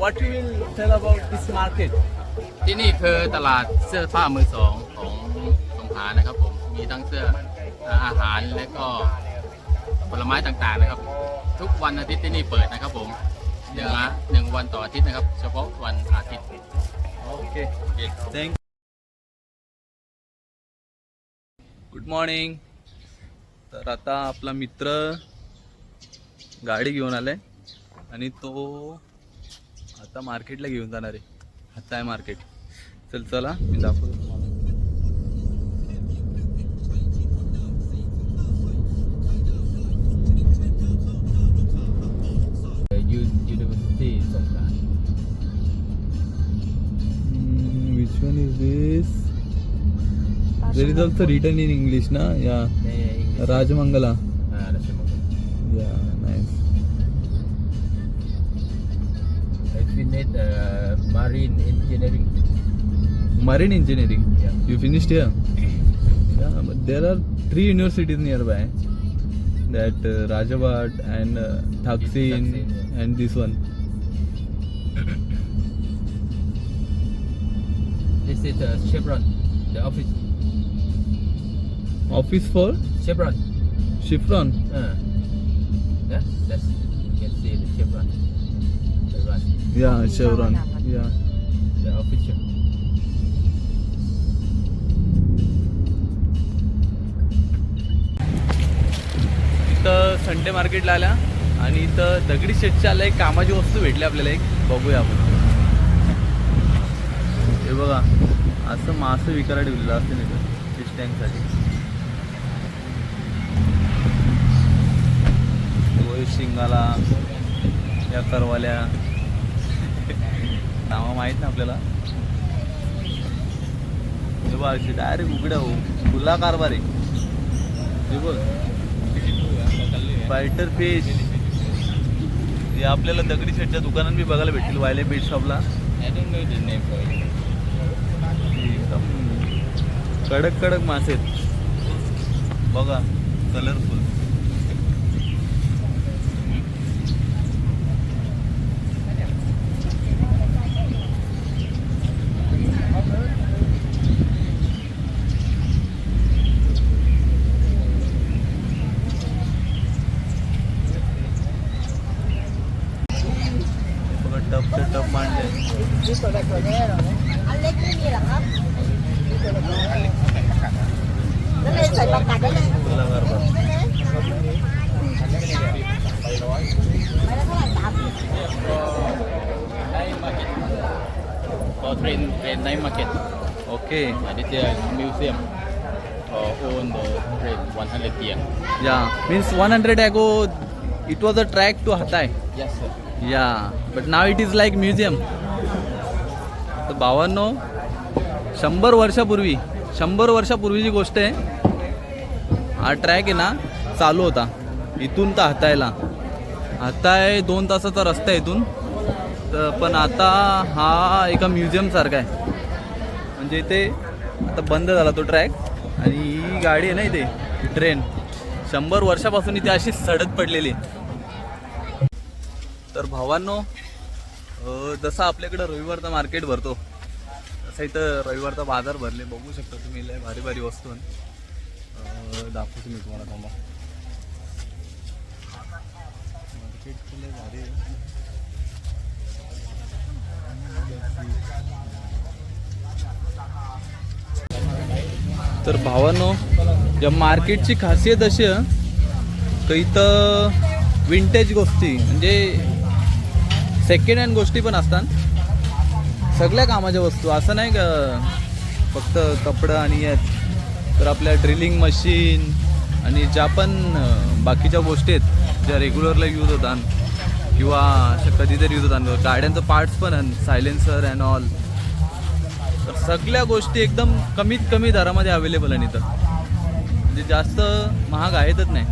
what you will tell about this market? ที่นี่คือตลาดเสื้อผ้ามือสองของสงขลานะครับผมมีทั้งเสื้ออาหารและก็ผลไม้ต่างๆนะครับทุกวันอาทิตย์ที่นี่เปิดนะครับผมหนึ่งวันต่ออาทิตย์นะครับเฉพาะวันอาทิตย์ Okay. Thank. Good morning. तर आता आपला मित्र गाडी घेऊन आलाय आणि तो आता मार्केटला घेऊन जाणार आहे. हाताय मार्केट. चला मी दाखवतो तुम्हाला. University Songkla. Which one is this? There is also written in English, na? Yeah. Rajamangala. Yeah, nice. I finished marine engineering. Marine engineering. Yeah. You finished here? Yeah, but there are 3 universities nearby. That Rajabhat and Thaksin and this one. This is Chevron, the office. Office for Chevron. Chevron. Yeah, that's you can see the Chevron. The run, Yeah, Chevron. Yeah. the official. इथं Sunday मार्केटला आल्या आणि इथं दगडी शेटच्या आला एक कामाची वस्तू भेटली आपल्याला एक बघूया आपण. हे बघा असं मासं विकायला ठेवलेलं असते नाही फिश टँकसाठी. शिंगाला या करवाल्या नावं माहीत ना आपल्याला. हे बघ अशी डायरेक्ट उघड्या हो खुला कारभार आहे. हे बघ फायटर फिश हे आपल्याला दगडी शेटच्या दुकानात बी बघायला भेटतील वायले बीट शॉपला. I don't know the name for it. एकदम कडक कडक मासे आहेत बघा कलरफुल. टपचे टप मांडले. อันเล็กไม่มีหรอครับแล้วเลยใส่ประกาศได้เลยครับ खुला कारभार. ได้ไหมไปแล้วเท่าไหร่30 Night market. For train night market. Okay. This is a museum. Own the train 100 year. Yeah, means 100 ago it was a track to Hatay. Yes sir. Yeah, but now it is like museum. तर भावांनो 100 वर्षापूर्वीची गोष्ट आहे. हा track आहे ना चालू होता इथून तर हाताय 2 तासाचा रस्ता आहे इथून. तर पण आता हा एका म्युझियम सारखा आहे. म्हणजे इथे आता बंद झाला तो ट्रॅक आणि ही गाडी आहे ना इथे ट्रेन 100 वर्षापासून इथे अशी सडक पडलेली. तर भावांनो जसं आपल्याकडं रविवारचा मार्केट भरतो तसं इथं रविवारचा बाजार भरले. बघू शकता तुम्ही लय भारी भारी वस्तू दाखवतो मी तुम्हाला. थांबा मार्केट लय भारी आहे. तर भावांनो या मार्केटची खासियत अशी आहे की इथं विंटेज गोष्टी म्हणजे सेकंड हँड गोष्टी पण असतात. सगळ्या कामाच्या वस्तू असं नाही का फक्त कपडं आणि यात. तर आपल्या ड्रिलिंग मशीन आणि ज्या पण बाकीच्या गोष्टी आहेत ज्या रेग्युलरला यूज होतात किंवा अशा कधीतरी यूज होतात. गाड्यांचं पार्ट्स पण आहेत सायलेन्सर अँड ऑल. तर सगळ्या गोष्टी एकदम कमीत कमी दरामध्ये अवेलेबल आहे इथं. म्हणजे जास्त महाग आहेतच नाही.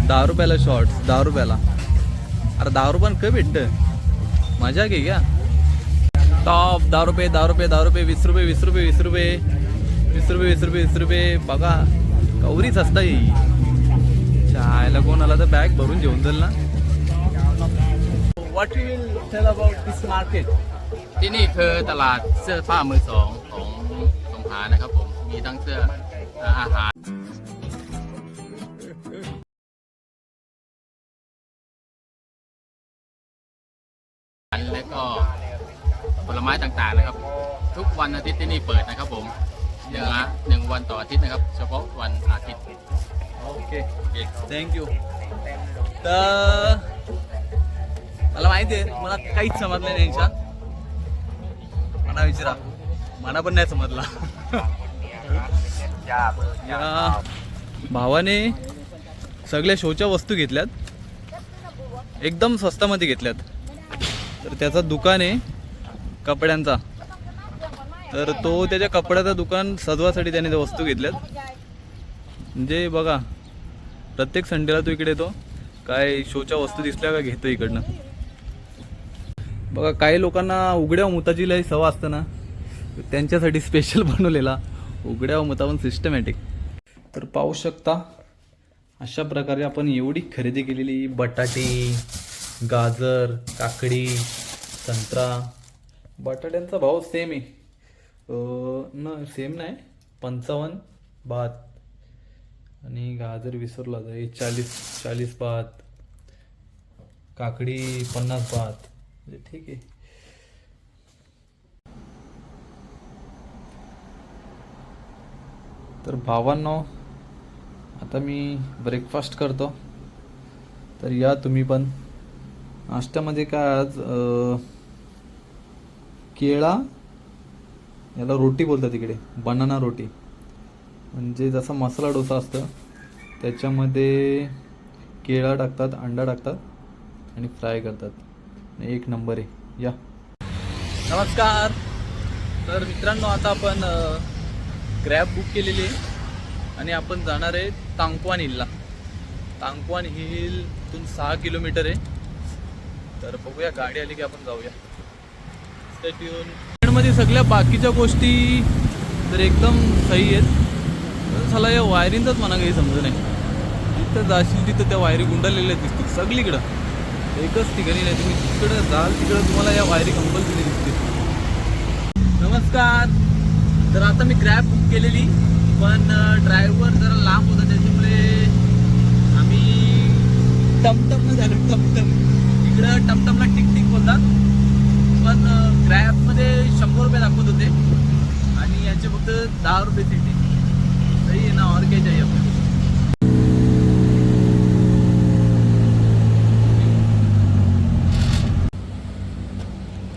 10 रुपयाला शॉर्ट्स 10 रुपयाला. अरे 10 रुपयानं काय भेटतं मजा घे क्या. टॉप 10 रुपये 10 रुपये 10 रुपये 20 रुपये 20 रुपये 20 रुपये 20 रुपये 20 रुपये 20 रुपये. बघा कवरीच असता ही चायला कोण आला तर बॅग भरून घेऊन जाईल ना. what you will tell about this market? ที่นี่คือตลาดเสื้อผ้ามือสองของสงขลานะครับผมมีทั้งเสื้ออาหารและก็ผลไม้ต่างๆนะครับ ทุกวันอาทิตย์ที่นี่เปิดนะครับผมหนึ่งวันต่ออาทิตย์นะครับ เฉพาะวันอาทิตย์ Okay, thank you. तर मला माहिती आहे मला काहीच समजलं नाही यांच्यात. मला विचारा मला पण नाही समजला. या भावाने सगळ्या शोच्या वस्तू घेतल्यात एकदम स्वस्तामध्ये घेतल्यात. तर त्याचा दुकान आहे कपड्यांचा. तर तो त्याच्या कपड्याचं दुकान सजवासाठी त्याने त्या वस्तू घेतल्यात. म्हणजे बघा प्रत्येक संडेला तो इकडे येतो काय शोच्या वस्तू दिसल्या का घेतो इकडनं. बघा काही लोकांना उघड्या मुताची लई सवय असतं ना त्यांच्यासाठी स्पेशल बनवलेला उघड्या मुता पण सिस्टमॅटिक. तर पाहू शकता अशा प्रकारे आपण एवढी खरेदी केलेली बटाटे गाजर काकडी संत्रा. बटाट्यांचा भाव सेम आहे न सेम नाही 55 बात आणि गाजर विसरला जाईल 40 बात काकडी 50 बात म्हणजे ठीक आहे. तर भावांनो आता मी ब्रेकफास्ट करतो तर या तुम्ही पण. नाश्त्यामध्ये काय आज केळा याला रोटी बोलतात तिकडे बनाना रोटी म्हणजे जसा मसाला डोसा असतं त्याच्यामध्ये केळा टाकतात अंडा टाकतात आणि फ्राय करतात. एक नंबर आहे या. नमस्कार. तर मित्रांनो आता आपण ग्रॅब बुक केलेली आहे आणि आपण जाणार आहे तांकवान हिलला. तांकवान हिलतून 6 किलोमीटर आहे. तर बघूया गाडी आली की आपण जाऊया. Stay tune. मध्ये सगळ्या बाकीच्या गोष्टी तर एकदम सही आहेत. झाला या वायरिंगचाच म्हणा काही समजत नाही. जिथं जाशील तिथं त्या वायरी गुंडाळलेल्या दिसतील सगळीकडं. एकच ठिकाणी नाही तुम्ही तिकडं जाल तिकडं तुम्हाला या वायरी कंपल्सरी दिसतील. नमस्कार. तर आता मी ग्रॅब बुक केलेली पण ड्रायव्हर जरा लांब होता त्याच्यामुळे आम्ही टमटमनं झालो. टमटम इकडं टमटमला टिक बोलतात पण ग्रॅबमध्ये 100 रुपये दाखवत होते आणि याचे फक्त 10 रुपये सिटी. सही आहे ना और काय चाहिए आपल्याला.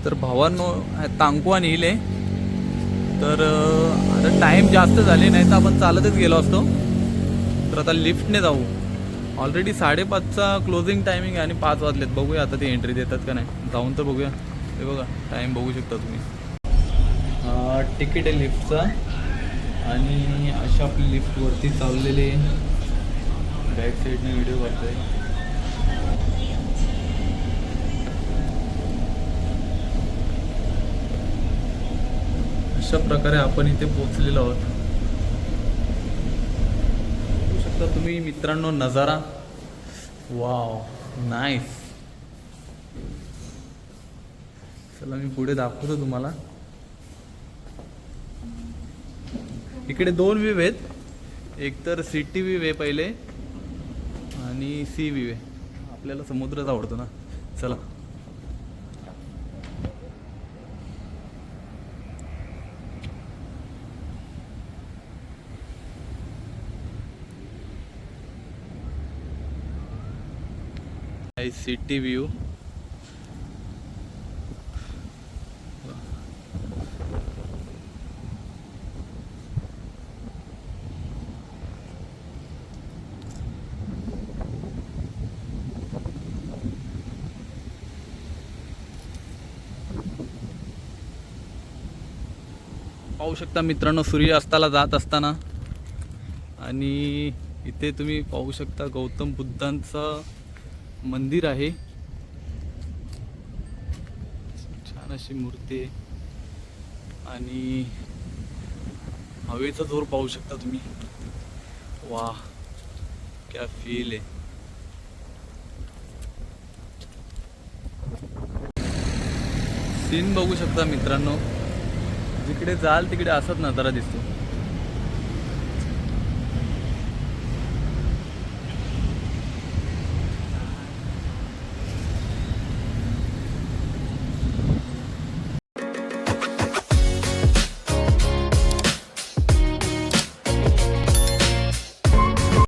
तर भावांनो तांकवान हिल आहे. तर आता टाईम जास्त झाले नाही तर आपण चालतच गेलो असतो. तर आता लिफ्टने जाऊ. ऑलरेडी 5:30चा क्लोजिंग टायमिंग आहे आणि 5 वाजलेत. बघूया आता ते एंट्री देतात का नाही. जाऊन तर बघूया. हे बघा टाईम बघू शकता तुम्ही. तिकीट आहे लिफ्टचा आणि अशा आपली लिफ्टवरती चाललेले बॅक साईडने व्हिडिओ करतोय. अशा प्रकारे आपण इथे पोहोचलेलो आहोत. बघू शकता तुम्ही मित्रांनो नजारा. Wow nice. चला मी पुढे दाखवतो तुम्हाला. इकडे 2 व्ह्यू आहेत. एक तर सिटी व्ह्यू आहे पहिले आणि सी व्ह्यू आहे. आपल्याला समुद्रच आवडतो ना. चला सिटी व्ह्यू. पाहू शकता मित्रांनो सूर्यास्ताला जात असताना आणि इथे तुम्ही पाहू शकता गौतम बुद्धांचं मंदिर आहे. छान अशी मूर्ती आहे आणि हवेचा जोर पाहू शकता तुम्ही. वाह क्या फील आहे. सीन बघू शकता मित्रांनो, जिकडे जाल तिकडे असाच नजारा दिसतो.